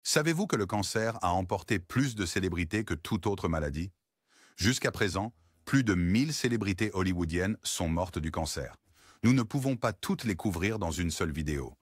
Savez-vous que le cancer a emporté plus de célébrités que toute autre maladie? Jusqu'à présent, plus de 1000 célébrités hollywoodiennes sont mortes du cancer. Nous ne pouvons pas toutes les couvrir dans une seule vidéo.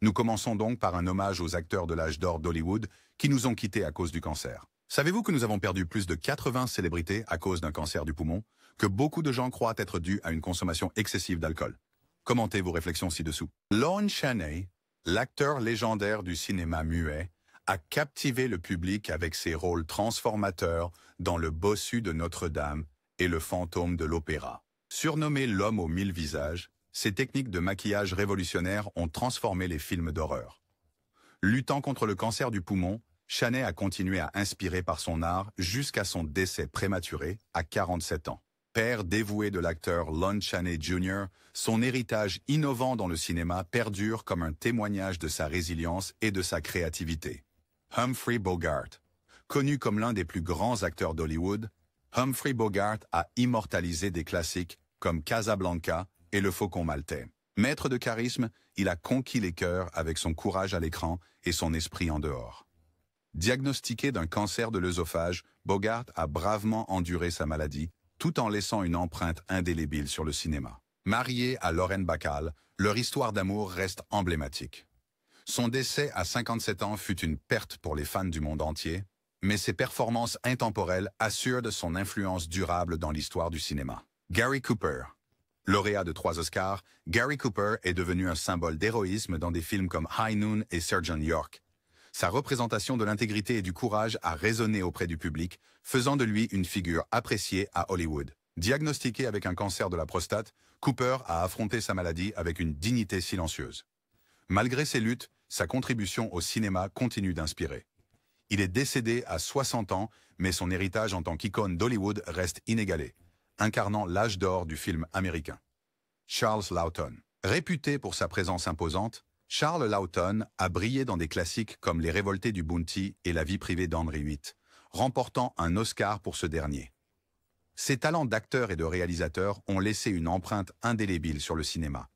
Nous commençons donc par un hommage aux acteurs de l'âge d'or d'Hollywood qui nous ont quittés à cause du cancer. Savez-vous que nous avons perdu plus de 80 célébrités à cause d'un cancer du poumon, que beaucoup de gens croient être dû à une consommation excessive d'alcool? Commentez vos réflexions ci-dessous. Lon Chaney, l'acteur légendaire du cinéma muet, a captivé le public avec ses rôles transformateurs dans Le Bossu de Notre-Dame et Le Fantôme de l'Opéra. Surnommé l'homme aux 1000 visages, ses techniques de maquillage révolutionnaires ont transformé les films d'horreur. Luttant contre le cancer du poumon, Chaney a continué à inspirer par son art jusqu'à son décès prématuré à 47 ans. Père dévoué de l'acteur Lon Chaney Jr., son héritage innovant dans le cinéma perdure comme un témoignage de sa résilience et de sa créativité. Humphrey Bogart. Connu comme l'un des plus grands acteurs d'Hollywood, Humphrey Bogart a immortalisé des classiques comme Casablanca et Le Faucon maltais. Maître de charisme, il a conquis les cœurs avec son courage à l'écran et son esprit en dehors. Diagnostiqué d'un cancer de l'œsophage, Bogart a bravement enduré sa maladie, tout en laissant une empreinte indélébile sur le cinéma. Marié à Lauren Bacall, leur histoire d'amour reste emblématique. Son décès à 57 ans fut une perte pour les fans du monde entier, mais ses performances intemporelles assurent de son influence durable dans l'histoire du cinéma. Gary Cooper. Lauréat de 3 Oscars, Gary Cooper est devenu un symbole d'héroïsme dans des films comme High Noon et Sergeant York. Sa représentation de l'intégrité et du courage a résonné auprès du public, faisant de lui une figure appréciée à Hollywood. Diagnostiqué avec un cancer de la prostate, Cooper a affronté sa maladie avec une dignité silencieuse. Malgré ses luttes, sa contribution au cinéma continue d'inspirer. Il est décédé à 60 ans, mais son héritage en tant qu'icône d'Hollywood reste inégalé, incarnant l'âge d'or du film américain. Charles Laughton. Réputé pour sa présence imposante, Charles Laughton a brillé dans des classiques comme Les Révoltés du Bounty et La vie privée d'Henry VIII, remportant un Oscar pour ce dernier. Ses talents d'acteur et de réalisateur ont laissé une empreinte indélébile sur le cinéma.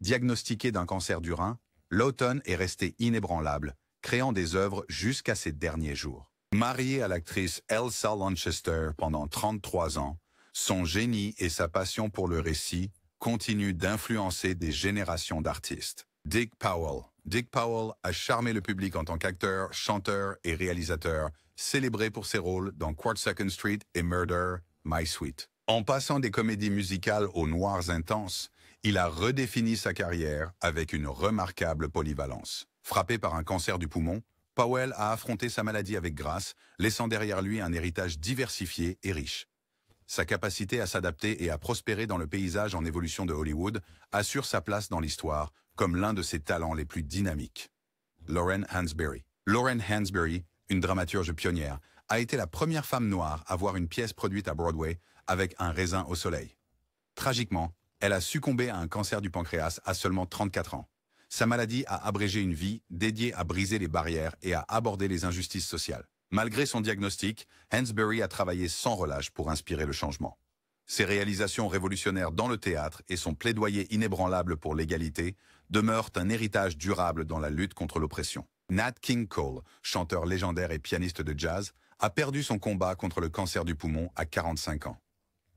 Diagnostiqué d'un cancer du rein, Laughton est resté inébranlable, créant des œuvres jusqu'à ses derniers jours. Marié à l'actrice Elsa Lanchester pendant 33 ans, son génie et sa passion pour le récit continuent d'influencer des générations d'artistes. Dick Powell. Dick Powell a charmé le public en tant qu'acteur, chanteur et réalisateur, célébré pour ses rôles dans Quartz Second Street et Murder, My Sweet. En passant des comédies musicales aux noirs intenses, il a redéfini sa carrière avec une remarquable polyvalence. Frappé par un cancer du poumon, Powell a affronté sa maladie avec grâce, laissant derrière lui un héritage diversifié et riche. Sa capacité à s'adapter et à prospérer dans le paysage en évolution de Hollywood assure sa place dans l'histoire comme l'un de ses talents les plus dynamiques. Lauren Hansberry. Lauren Hansberry, une dramaturge pionnière, a été la première femme noire à voir une pièce produite à Broadway avec un raisin au soleil. Tragiquement, elle a succombé à un cancer du pancréas à seulement 34 ans. Sa maladie a abrégé une vie dédiée à briser les barrières et à aborder les injustices sociales. Malgré son diagnostic, Hansberry a travaillé sans relâche pour inspirer le changement. Ses réalisations révolutionnaires dans le théâtre et son plaidoyer inébranlable pour l'égalité demeurent un héritage durable dans la lutte contre l'oppression. Nat King Cole, chanteur légendaire et pianiste de jazz, a perdu son combat contre le cancer du poumon à 45 ans.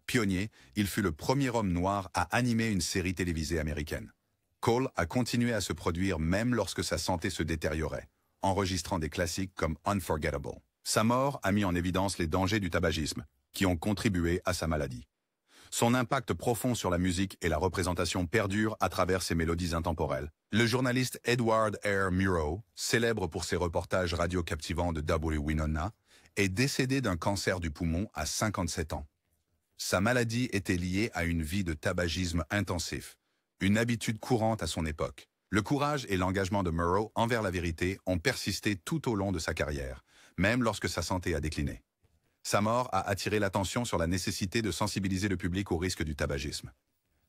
Pionnier, il fut le premier homme noir à animer une série télévisée américaine. Cole a continué à se produire même lorsque sa santé se détériorait, enregistrant des classiques comme Unforgettable. Sa mort a mis en évidence les dangers du tabagisme, qui ont contribué à sa maladie. Son impact profond sur la musique et la représentation perdure à travers ses mélodies intemporelles. Le journaliste Edward R. Murrow, célèbre pour ses reportages radio captivants de W. Winona, est décédé d'un cancer du poumon à 57 ans. Sa maladie était liée à une vie de tabagisme intensif, une habitude courante à son époque. Le courage et l'engagement de Murrow envers la vérité ont persisté tout au long de sa carrière, même lorsque sa santé a décliné. Sa mort a attiré l'attention sur la nécessité de sensibiliser le public au risque du tabagisme.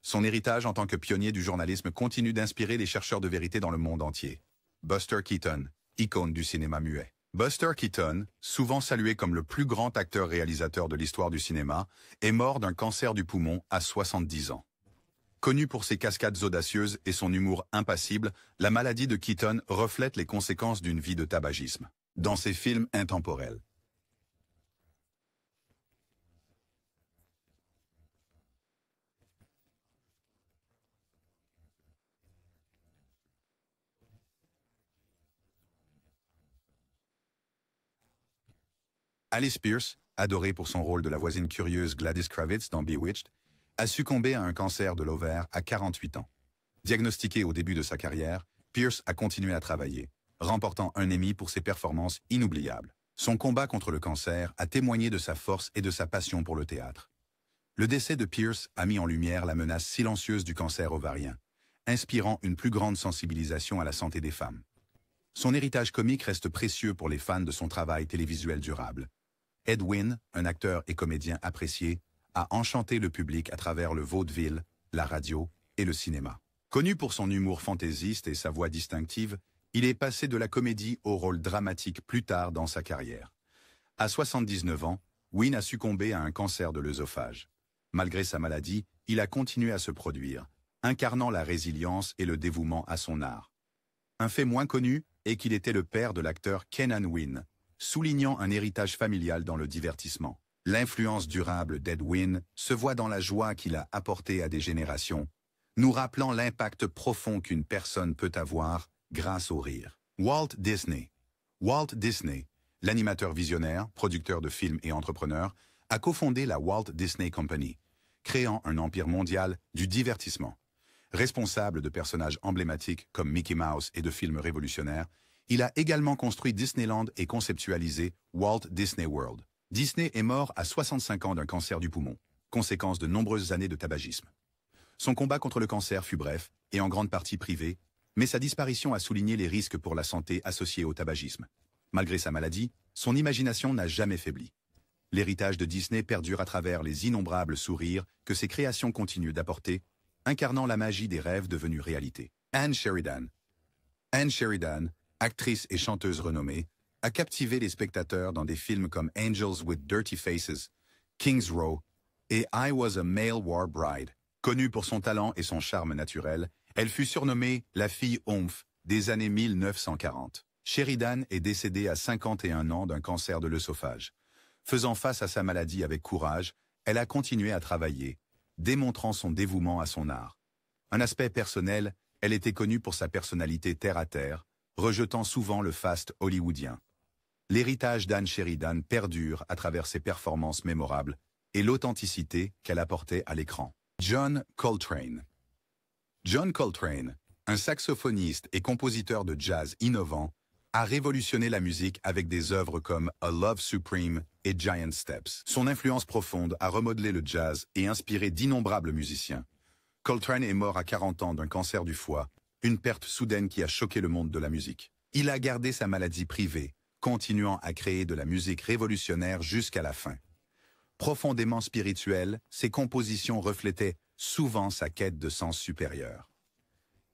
Son héritage en tant que pionnier du journalisme continue d'inspirer les chercheurs de vérité dans le monde entier. Buster Keaton, icône du cinéma muet. Buster Keaton, souvent salué comme le plus grand acteur-réalisateur de l'histoire du cinéma, est mort d'un cancer du poumon à 70 ans. Connu pour ses cascades audacieuses et son humour impassible, la maladie de Keaton reflète les conséquences d'une vie de tabagisme. dans ses films intemporels. Alice Pierce, adorée pour son rôle de la voisine curieuse Gladys Kravitz dans Bewitched, a succombé à un cancer de l'ovaire à 48 ans. Diagnostiquée au début de sa carrière, Pierce a continué à travailler, remportant un Emmy pour ses performances inoubliables. Son combat contre le cancer a témoigné de sa force et de sa passion pour le théâtre. Le décès de Pierce a mis en lumière la menace silencieuse du cancer ovarien, inspirant une plus grande sensibilisation à la santé des femmes. Son héritage comique reste précieux pour les fans de son travail télévisuel durable. Ed Wynn, un acteur et comédien apprécié, a enchanté le public à travers le vaudeville, la radio et le cinéma. Connu pour son humour fantaisiste et sa voix distinctive, il est passé de la comédie au rôle dramatique plus tard dans sa carrière. À 79 ans, Wynn a succombé à un cancer de l'œsophage. Malgré sa maladie, il a continué à se produire, incarnant la résilience et le dévouement à son art. Un fait moins connu est qu'il était le père de l'acteur Kenan Wynn, soulignant un héritage familial dans le divertissement. L'influence durable d'Ed Wynn se voit dans la joie qu'il a apportée à des générations, nous rappelant l'impact profond qu'une personne peut avoir grâce au rire. Walt Disney. Walt Disney, l'animateur visionnaire, producteur de films et entrepreneur, a cofondé la Walt Disney Company, créant un empire mondial du divertissement. Responsable de personnages emblématiques comme Mickey Mouse et de films révolutionnaires, il a également construit Disneyland et conceptualisé Walt Disney World. Disney est mort à 65 ans d'un cancer du poumon, conséquence de nombreuses années de tabagisme. Son combat contre le cancer fut bref et en grande partie privé, mais sa disparition a souligné les risques pour la santé associés au tabagisme. Malgré sa maladie, son imagination n'a jamais faibli. L'héritage de Disney perdure à travers les innombrables sourires que ses créations continuent d'apporter, incarnant la magie des rêves devenus réalité. Anne Sheridan. Anne Sheridan, actrice et chanteuse renommée, a captivé les spectateurs dans des films comme Angels with Dirty Faces, King's Row et I Was a Male War Bride. Connue pour son talent et son charme naturel, elle fut surnommée la fille Oomph des années 1940. Sheridan est décédée à 51 ans d'un cancer de l'œsophage. Faisant face à sa maladie avec courage, elle a continué à travailler, démontrant son dévouement à son art. Un aspect personnel, elle était connue pour sa personnalité terre-à-terre, rejetant souvent le faste hollywoodien. L'héritage d'Anne Sheridan perdure à travers ses performances mémorables et l'authenticité qu'elle apportait à l'écran. John Coltrane. John Coltrane, un saxophoniste et compositeur de jazz innovant, a révolutionné la musique avec des œuvres comme A Love Supreme et Giant Steps. Son influence profonde a remodelé le jazz et inspiré d'innombrables musiciens. Coltrane est mort à 40 ans d'un cancer du foie, une perte soudaine qui a choqué le monde de la musique. Il a gardé sa maladie privée, continuant à créer de la musique révolutionnaire jusqu'à la fin. Profondément spirituel, ses compositions reflétaient souvent sa quête de sens supérieur.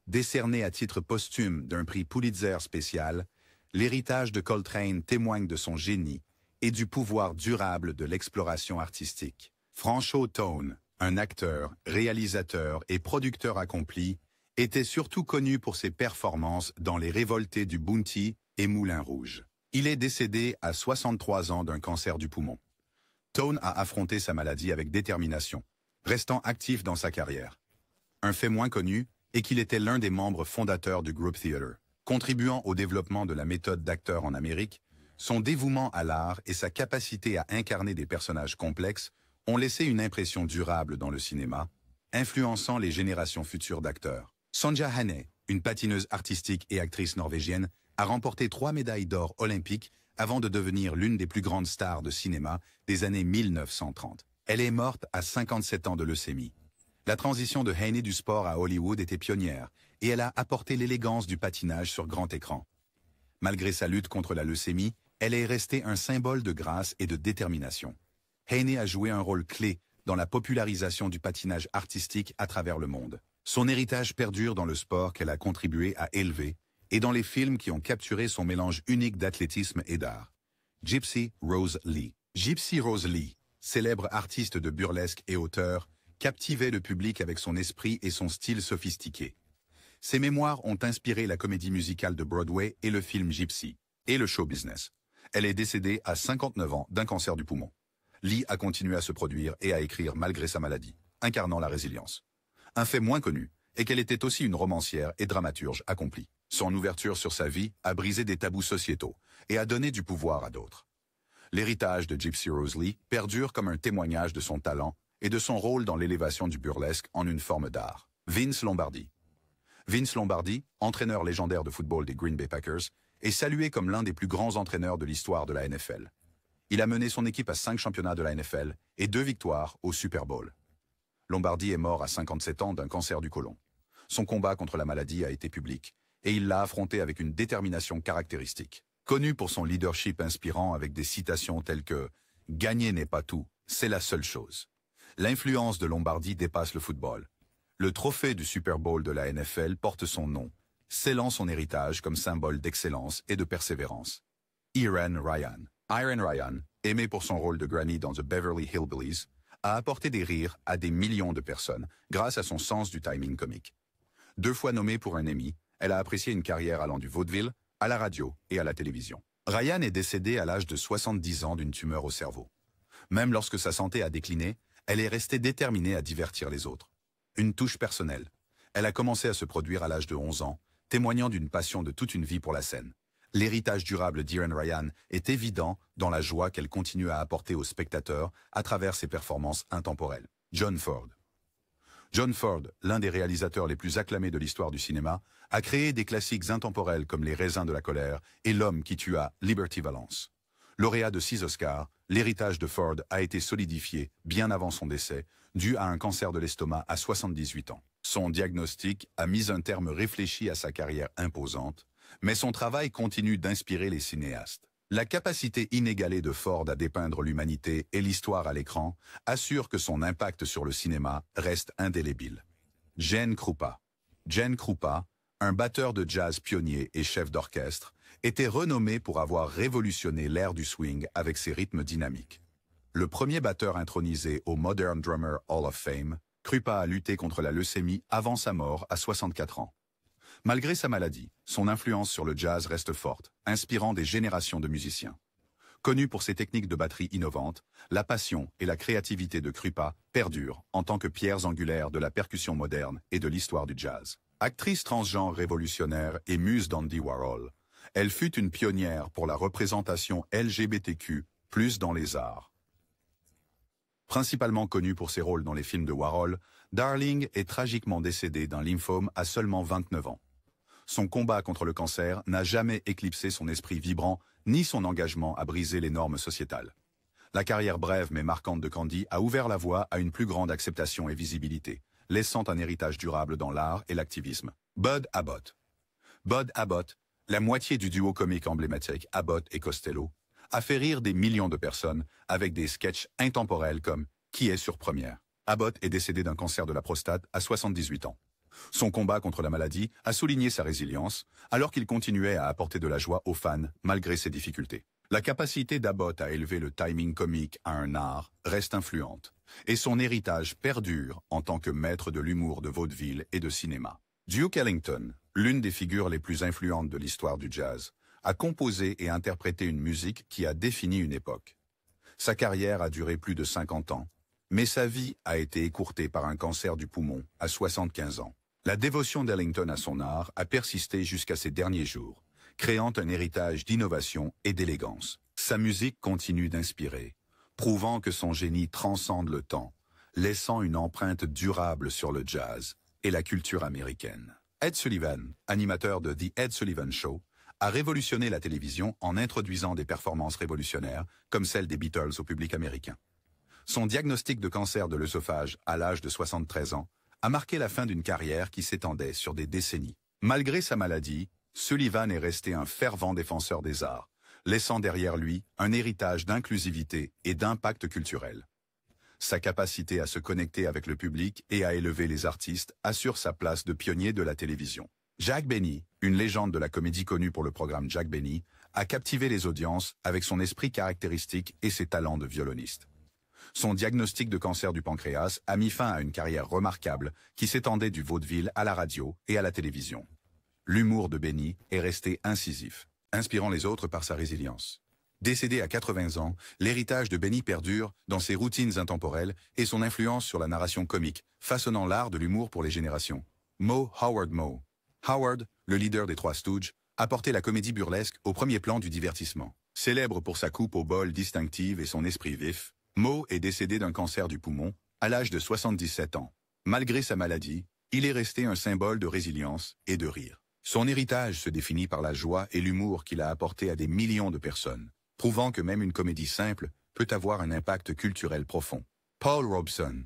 Décerné à titre posthume d'un prix Pulitzer spécial, l'héritage de Coltrane témoigne de son génie et du pouvoir durable de l'exploration artistique. Franchot Tone, un acteur, réalisateur et producteur accompli, était surtout connu pour ses performances dans Les Révoltés du Bounty et Moulin Rouge. Il est décédé à 63 ans d'un cancer du poumon. Tone a affronté sa maladie avec détermination, restant actif dans sa carrière. Un fait moins connu est qu'il était l'un des membres fondateurs du Group Theatre. Contribuant au développement de la méthode d'acteur en Amérique, son dévouement à l'art et sa capacité à incarner des personnages complexes ont laissé une impression durable dans le cinéma, influençant les générations futures d'acteurs. Sonja Hane, une patineuse artistique et actrice norvégienne, a remporté 3 médailles d'or olympiques avant de devenir l'une des plus grandes stars de cinéma des années 1930. Elle est morte à 57 ans de leucémie. La transition de Hane du sport à Hollywood était pionnière et elle a apporté l'élégance du patinage sur grand écran. Malgré sa lutte contre la leucémie, elle est restée un symbole de grâce et de détermination. Hane a joué un rôle clé dans la popularisation du patinage artistique à travers le monde. Son héritage perdure dans le sport qu'elle a contribué à élever et dans les films qui ont capturé son mélange unique d'athlétisme et d'art. Gypsy Rose Lee. Gypsy Rose Lee, célèbre artiste de burlesque et auteur, captivait le public avec son esprit et son style sophistiqué. Ses mémoires ont inspiré la comédie musicale de Broadway et le film Gypsy. Et le show business. Elle est décédée à 59 ans d'un cancer du poumon. Lee a continué à se produire et à écrire malgré sa maladie, incarnant la résilience. Un fait moins connu est qu'elle était aussi une romancière et dramaturge accomplie. Son ouverture sur sa vie a brisé des tabous sociétaux et a donné du pouvoir à d'autres. L'héritage de Gypsy Rose Lee perdure comme un témoignage de son talent et de son rôle dans l'élévation du burlesque en une forme d'art. Vince Lombardi. Vince Lombardi, entraîneur légendaire de football des Green Bay Packers, est salué comme l'un des plus grands entraîneurs de l'histoire de la NFL. Il a mené son équipe à 5 championnats de la NFL et 2 victoires au Super Bowl. Lombardi est mort à 57 ans d'un cancer du côlon. Son combat contre la maladie a été public, et il l'a affronté avec une détermination caractéristique. Connu pour son leadership inspirant avec des citations telles que « Gagner n'est pas tout, c'est la seule chose ». L'influence de Lombardi dépasse le football. Le trophée du Super Bowl de la NFL porte son nom, scellant son héritage comme symbole d'excellence et de persévérance. Iron Ryan, aimé pour son rôle de Granny dans The Beverly Hillbillies, a apporté des rires à des millions de personnes grâce à son sens du timing comique. 2 fois nommée pour un Emmy, elle a apprécié une carrière allant du vaudeville à la radio et à la télévision. Ryan est décédée à l'âge de 70 ans d'une tumeur au cerveau. Même lorsque sa santé a décliné, elle est restée déterminée à divertir les autres. Une touche personnelle. Elle a commencé à se produire à l'âge de 11 ans, témoignant d'une passion de toute une vie pour la scène. L'héritage durable d'Iron Ryan est évident dans la joie qu'elle continue à apporter aux spectateurs à travers ses performances intemporelles. John Ford. John Ford, l'un des réalisateurs les plus acclamés de l'histoire du cinéma, a créé des classiques intemporels comme Les raisins de la colère et L'homme qui tua Liberty Valance. Lauréat de 6 Oscars, l'héritage de Ford a été solidifié bien avant son décès, dû à un cancer de l'estomac à 78 ans. Son diagnostic a mis un terme réfléchi à sa carrière imposante, mais son travail continue d'inspirer les cinéastes. La capacité inégalée de Ford à dépeindre l'humanité et l'histoire à l'écran assure que son impact sur le cinéma reste indélébile. Gene Krupa. Gene Krupa, un batteur de jazz pionnier et chef d'orchestre, était renommé pour avoir révolutionné l'ère du swing avec ses rythmes dynamiques. Le premier batteur intronisé au Modern Drummer Hall of Fame, Krupa a lutté contre la leucémie avant sa mort à 64 ans. Malgré sa maladie, son influence sur le jazz reste forte, inspirant des générations de musiciens. Connu pour ses techniques de batterie innovantes, la passion et la créativité de Krupa perdurent en tant que pierres angulaires de la percussion moderne et de l'histoire du jazz. Actrice transgenre révolutionnaire et muse d'Andy Warhol, elle fut une pionnière pour la représentation LGBTQ+, dans les arts. Principalement connue pour ses rôles dans les films de Warhol, Darling est tragiquement décédée d'un lymphome à seulement 29 ans. Son combat contre le cancer n'a jamais éclipsé son esprit vibrant ni son engagement à briser les normes sociétales. La carrière brève mais marquante de Candy a ouvert la voie à une plus grande acceptation et visibilité, laissant un héritage durable dans l'art et l'activisme. Bud Abbott. Bud Abbott, la moitié du duo comique emblématique Abbott et Costello, a fait rire des millions de personnes avec des sketchs intemporels comme « Qui est sur première ?» Abbott est décédé d'un cancer de la prostate à 78 ans. Son combat contre la maladie a souligné sa résilience, alors qu'il continuait à apporter de la joie aux fans malgré ses difficultés. La capacité d'Abbott à élever le timing comique à un art reste influente, et son héritage perdure en tant que maître de l'humour de vaudeville et de cinéma. Duke Ellington, l'une des figures les plus influentes de l'histoire du jazz, a composé et interprété une musique qui a défini une époque. Sa carrière a duré plus de 50 ans, mais sa vie a été écourtée par un cancer du poumon à 75 ans. La dévotion d'Ellington à son art a persisté jusqu'à ses derniers jours, créant un héritage d'innovation et d'élégance. Sa musique continue d'inspirer, prouvant que son génie transcende le temps, laissant une empreinte durable sur le jazz et la culture américaine. Ed Sullivan, animateur de The Ed Sullivan Show, a révolutionné la télévision en introduisant des performances révolutionnaires comme celle des Beatles au public américain. Son diagnostic de cancer de l'œsophage à l'âge de 73 ans a marqué la fin d'une carrière qui s'étendait sur des décennies. Malgré sa maladie, Sullivan est resté un fervent défenseur des arts, laissant derrière lui un héritage d'inclusivité et d'impact culturel. Sa capacité à se connecter avec le public et à élever les artistes assure sa place de pionnier de la télévision. Jack Benny, une légende de la comédie connue pour le programme Jack Benny, a captivé les audiences avec son esprit caractéristique et ses talents de violoniste. Son diagnostic de cancer du pancréas a mis fin à une carrière remarquable qui s'étendait du vaudeville à la radio et à la télévision. L'humour de Benny est resté incisif. inspirant les autres par sa résilience. Décédé à 80 ans, l'héritage de Benny perdure dans ses routines intemporelles et son influence sur la narration comique, façonnant l'art de l'humour pour les générations. Howard Moe. Howard, le leader des Trois Stooges, a porté la comédie burlesque au premier plan du divertissement. Célèbre pour sa coupe au bol distinctive et son esprit vif, Moe est décédé d'un cancer du poumon à l'âge de 77 ans. Malgré sa maladie, il est resté un symbole de résilience et de rire. Son héritage se définit par la joie et l'humour qu'il a apporté à des millions de personnes, prouvant que même une comédie simple peut avoir un impact culturel profond. Paul Robeson.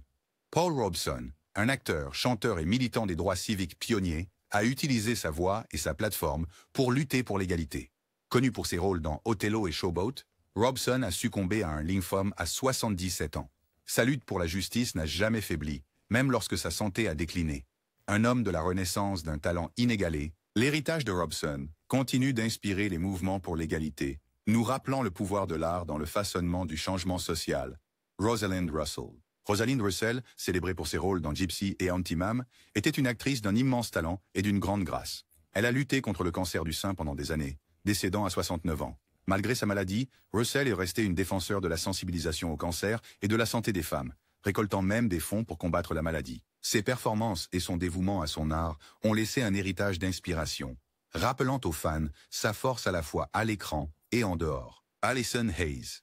Paul Robeson, un acteur, chanteur et militant des droits civiques pionnier, a utilisé sa voix et sa plateforme pour lutter pour l'égalité. Connu pour ses rôles dans Othello et Showboat, Robeson a succombé à un lymphome à 77 ans. Sa lutte pour la justice n'a jamais faibli, même lorsque sa santé a décliné. Un homme de la Renaissance d'un talent inégalé, l'héritage de Robeson continue d'inspirer les mouvements pour l'égalité, nous rappelant le pouvoir de l'art dans le façonnement du changement social. Rosalind Russell. Rosalind Russell, célébrée pour ses rôles dans Gypsy et Auntie Mame, était une actrice d'un immense talent et d'une grande grâce. Elle a lutté contre le cancer du sein pendant des années, décédant à 69 ans. Malgré sa maladie, Russell est restée une défenseur de la sensibilisation au cancer et de la santé des femmes, récoltant même des fonds pour combattre la maladie. Ses performances et son dévouement à son art ont laissé un héritage d'inspiration, rappelant aux fans sa force à la fois à l'écran et en dehors. Alison Hayes.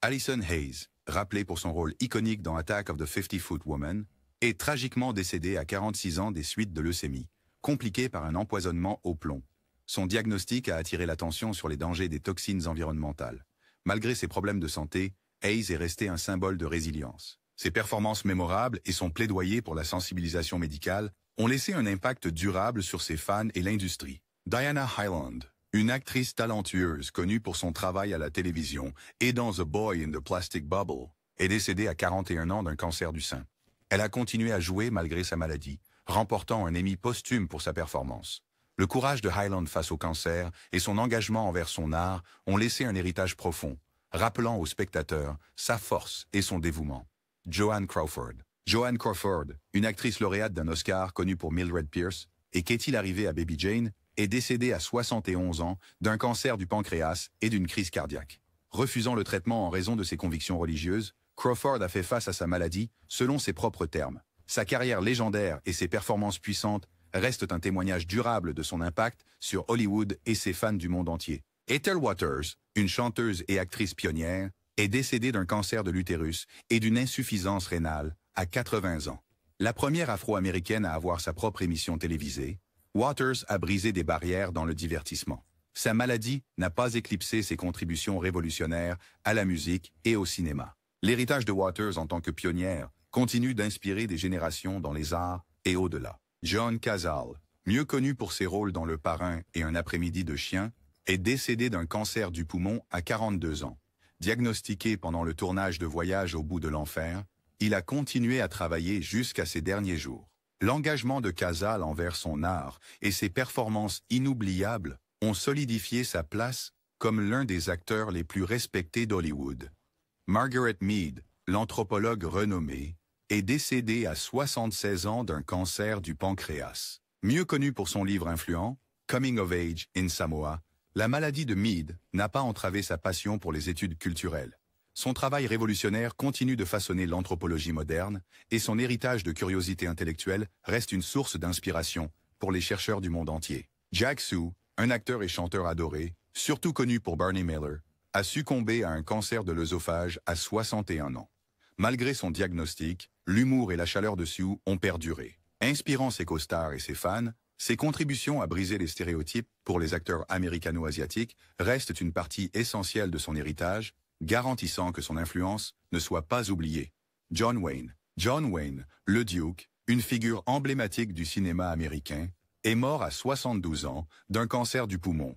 Alison Hayes, rappelée pour son rôle iconique dans Attack of the 50-Foot Woman, est tragiquement décédée à 46 ans des suites de leucémie, compliquée par un empoisonnement au plomb. Son diagnostic a attiré l'attention sur les dangers des toxines environnementales. Malgré ses problèmes de santé, Hayes est restée un symbole de résilience. Ses performances mémorables et son plaidoyer pour la sensibilisation médicale ont laissé un impact durable sur ses fans et l'industrie. Diana Hyland, une actrice talentueuse connue pour son travail à la télévision et dans The Boy in the Plastic Bubble, est décédée à 41 ans d'un cancer du sein. Elle a continué à jouer malgré sa maladie, remportant un Emmy posthume pour sa performance. Le courage de Hyland face au cancer et son engagement envers son art ont laissé un héritage profond, rappelant aux spectateurs sa force et son dévouement. Joan Crawford. Joan Crawford, une actrice lauréate d'un Oscar connue pour Mildred Pierce, et qu'est-il arrivé à Baby Jane, est décédée à 71 ans d'un cancer du pancréas et d'une crise cardiaque. Refusant le traitement en raison de ses convictions religieuses, Crawford a fait face à sa maladie selon ses propres termes. Sa carrière légendaire et ses performances puissantes restent un témoignage durable de son impact sur Hollywood et ses fans du monde entier. Ethel Waters, une chanteuse et actrice pionnière, est décédée d'un cancer de l'utérus et d'une insuffisance rénale à 80 ans. La première afro-américaine à avoir sa propre émission télévisée, Waters a brisé des barrières dans le divertissement. Sa maladie n'a pas éclipsé ses contributions révolutionnaires à la musique et au cinéma. L'héritage de Waters en tant que pionnière continue d'inspirer des générations dans les arts et au-delà. John Cazale, mieux connu pour ses rôles dans Le Parrain et Un après-midi de chien, est décédé d'un cancer du poumon à 42 ans. Diagnostiqué pendant le tournage de Voyage au bout de l'enfer, il a continué à travailler jusqu'à ses derniers jours. L'engagement de Cazale envers son art et ses performances inoubliables ont solidifié sa place comme l'un des acteurs les plus respectés d'Hollywood. Margaret Mead, l'anthropologue renommée, est décédée à 76 ans d'un cancer du pancréas. Mieux connue pour son livre influent, Coming of Age in Samoa, la maladie de Mead n'a pas entravé sa passion pour les études culturelles. Son travail révolutionnaire continue de façonner l'anthropologie moderne et son héritage de curiosité intellectuelle reste une source d'inspiration pour les chercheurs du monde entier. Jack Sue, un acteur et chanteur adoré, surtout connu pour Barney Miller, a succombé à un cancer de l'œsophage à 61 ans. Malgré son diagnostic, l'humour et la chaleur de Sue ont perduré. Inspirant ses co-stars et ses fans, ses contributions à briser les stéréotypes pour les acteurs américano-asiatiques restent une partie essentielle de son héritage, garantissant que son influence ne soit pas oubliée. John Wayne. John Wayne, le Duke, une figure emblématique du cinéma américain, est mort à 72 ans d'un cancer du poumon.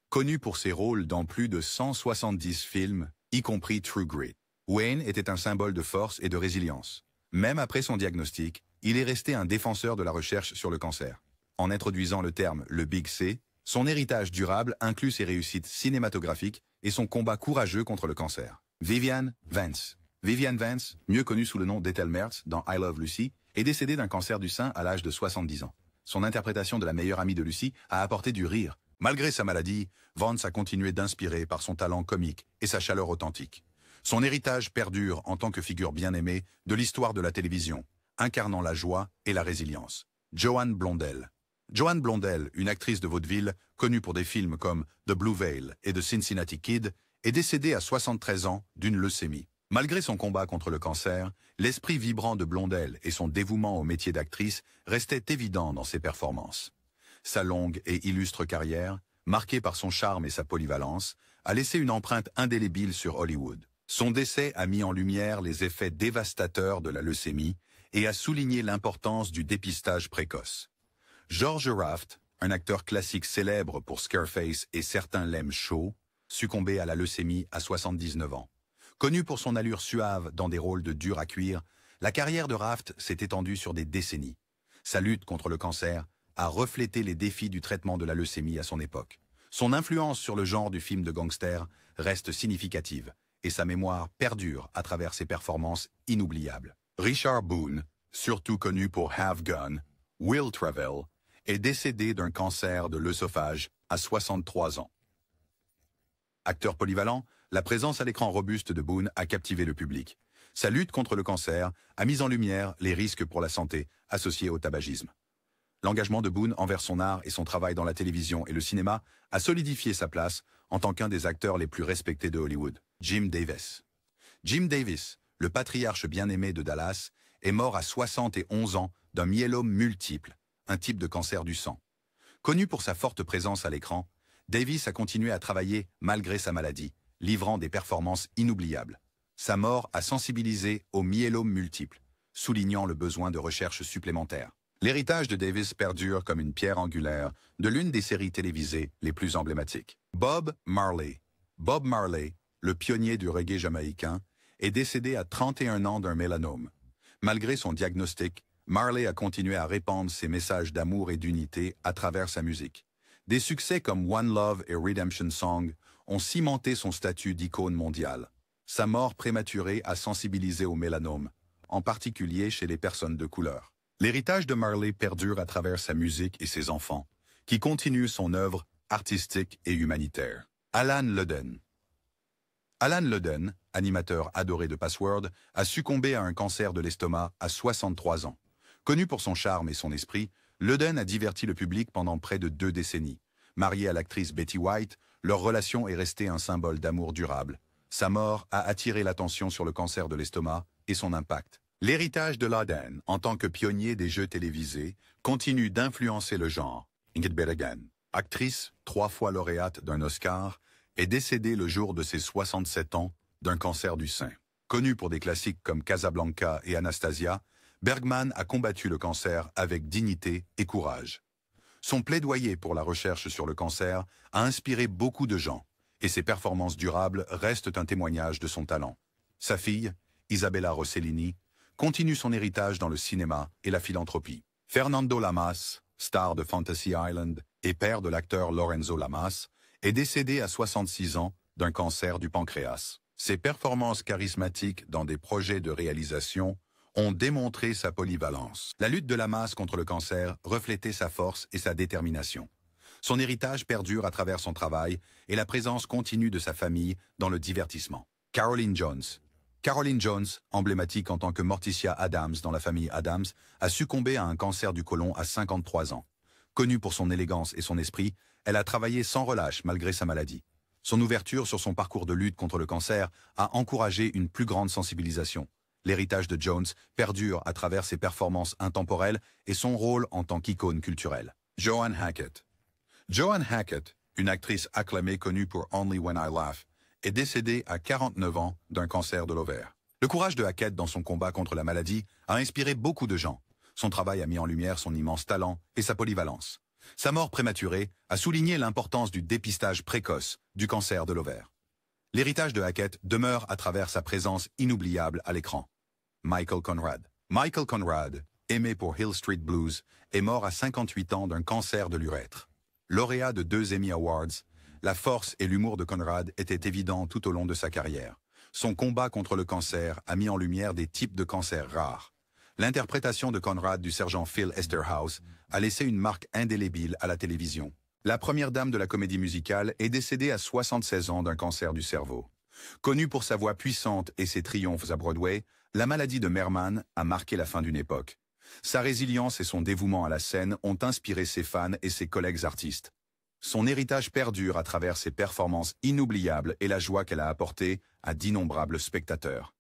Connu pour ses rôles dans plus de 170 films, y compris True Grit, Wayne était un symbole de force et de résilience. Même après son diagnostic, il est resté un défenseur de la recherche sur le cancer. En introduisant le terme « le Big C », son héritage durable inclut ses réussites cinématographiques et son combat courageux contre le cancer. Vivian Vance. Vivian Vance, mieux connue sous le nom d'Ethel Mertz dans I Love Lucy, est décédée d'un cancer du sein à l'âge de 70 ans. Son interprétation de la meilleure amie de Lucy a apporté du rire, Malgré sa maladie, Vance a continué d'inspirer par son talent comique et sa chaleur authentique. Son héritage perdure en tant que figure bien aimée de l'histoire de la télévision, incarnant la joie et la résilience. Joan Blondell. Joan Blondell, une actrice de vaudeville connue pour des films comme The Blue Veil et The Cincinnati Kid, est décédée à 73 ans d'une leucémie. Malgré son combat contre le cancer, l'esprit vibrant de Blondell et son dévouement au métier d'actrice restaient évidents dans ses performances. Sa longue et illustre carrière, marquée par son charme et sa polyvalence, a laissé une empreinte indélébile sur Hollywood. Son décès a mis en lumière les effets dévastateurs de la leucémie et a souligné l'importance du dépistage précoce. George Raft, un acteur classique célèbre pour Scarface et certains l'aiment chaud, succombé à la leucémie à 79 ans. Connu pour son allure suave dans des rôles de dur à cuire, la carrière de Raft s'est étendue sur des décennies. Sa lutte contre le cancer a reflété les défis du traitement de la leucémie à son époque. Son influence sur le genre du film de gangster reste significative et sa mémoire perdure à travers ses performances inoubliables. Richard Boone, surtout connu pour Have Gun, Will Travel, est décédé d'un cancer de l'œsophage à 63 ans. Acteur polyvalent, la présence à l'écran robuste de Boone a captivé le public. Sa lutte contre le cancer a mis en lumière les risques pour la santé associés au tabagisme. L'engagement de Boone envers son art et son travail dans la télévision et le cinéma a solidifié sa place en tant qu'un des acteurs les plus respectés de Hollywood. Jim Davis. Jim Davis, le patriarche bien-aimé de Dallas, est mort à 71 ans d'un myélome multiple, un type de cancer du sang. Connu pour sa forte présence à l'écran, Davis a continué à travailler malgré sa maladie, livrant des performances inoubliables. Sa mort a sensibilisé au myélome multiple, soulignant le besoin de recherche supplémentaires. L'héritage de Davis perdure comme une pierre angulaire de l'une des séries télévisées les plus emblématiques. Bob Marley. Bob Marley, le pionnier du reggae jamaïcain, est décédé à 31 ans d'un mélanome. Malgré son diagnostic, Marley a continué à répandre ses messages d'amour et d'unité à travers sa musique. Des succès comme One Love et Redemption Song ont cimenté son statut d'icône mondiale. Sa mort prématurée a sensibilisé au mélanome, en particulier chez les personnes de couleur. L'héritage de Marley perdure à travers sa musique et ses enfants, qui continuent son œuvre artistique et humanitaire. Alan Ludden. Alan Ludden, animateur adoré de Password, a succombé à un cancer de l'estomac à 63 ans. Connu pour son charme et son esprit, Ludden a diverti le public pendant près de 2 décennies. Marié à l'actrice Betty White, leur relation est restée un symbole d'amour durable. Sa mort a attiré l'attention sur le cancer de l'estomac et son impact. L'héritage de Ludden, en tant que pionnier des jeux télévisés, continue d'influencer le genre. Ingrid Bergman, actrice 3 fois lauréate d'un Oscar, est décédée le jour de ses 67 ans d'un cancer du sein. Connue pour des classiques comme Casablanca et Anastasia, Bergman a combattu le cancer avec dignité et courage. Son plaidoyer pour la recherche sur le cancer a inspiré beaucoup de gens, et ses performances durables restent un témoignage de son talent. Sa fille, Isabella Rossellini, continue son héritage dans le cinéma et la philanthropie. Fernando Lamas, star de Fantasy Island et père de l'acteur Lorenzo Lamas, est décédé à 66 ans d'un cancer du pancréas. Ses performances charismatiques dans des projets de réalisation ont démontré sa polyvalence. La lutte de Lamas contre le cancer reflétait sa force et sa détermination. Son héritage perdure à travers son travail et la présence continue de sa famille dans le divertissement. Caroline Jones. Caroline Jones, emblématique en tant que Morticia Adams dans la famille Adams, a succombé à un cancer du côlon à 53 ans. Connue pour son élégance et son esprit, elle a travaillé sans relâche malgré sa maladie. Son ouverture sur son parcours de lutte contre le cancer a encouragé une plus grande sensibilisation. L'héritage de Jones perdure à travers ses performances intemporelles et son rôle en tant qu'icône culturelle. Joan Hackett. Joan Hackett, une actrice acclamée connue pour Only When I Laugh, est décédée à 49 ans d'un cancer de l'ovaire. Le courage de Hackett dans son combat contre la maladie a inspiré beaucoup de gens. Son travail a mis en lumière son immense talent et sa polyvalence. Sa mort prématurée a souligné l'importance du dépistage précoce du cancer de l'ovaire. L'héritage de Hackett demeure à travers sa présence inoubliable à l'écran. Michael Conrad. Michael Conrad, aimé pour Hill Street Blues, est mort à 58 ans d'un cancer de l'urètre. Lauréat de 2 Emmy Awards, la force et l'humour de Conrad étaient évidents tout au long de sa carrière. Son combat contre le cancer a mis en lumière des types de cancers rares. L'interprétation de Conrad du sergent Phil Esterhaus a laissé une marque indélébile à la télévision. La première dame de la comédie musicale est décédée à 76 ans d'un cancer du cerveau. Connue pour sa voix puissante et ses triomphes à Broadway, la maladie de Merman a marqué la fin d'une époque. Sa résilience et son dévouement à la scène ont inspiré ses fans et ses collègues artistes. Son héritage perdure à travers ses performances inoubliables et la joie qu'elle a apportée à d'innombrables spectateurs.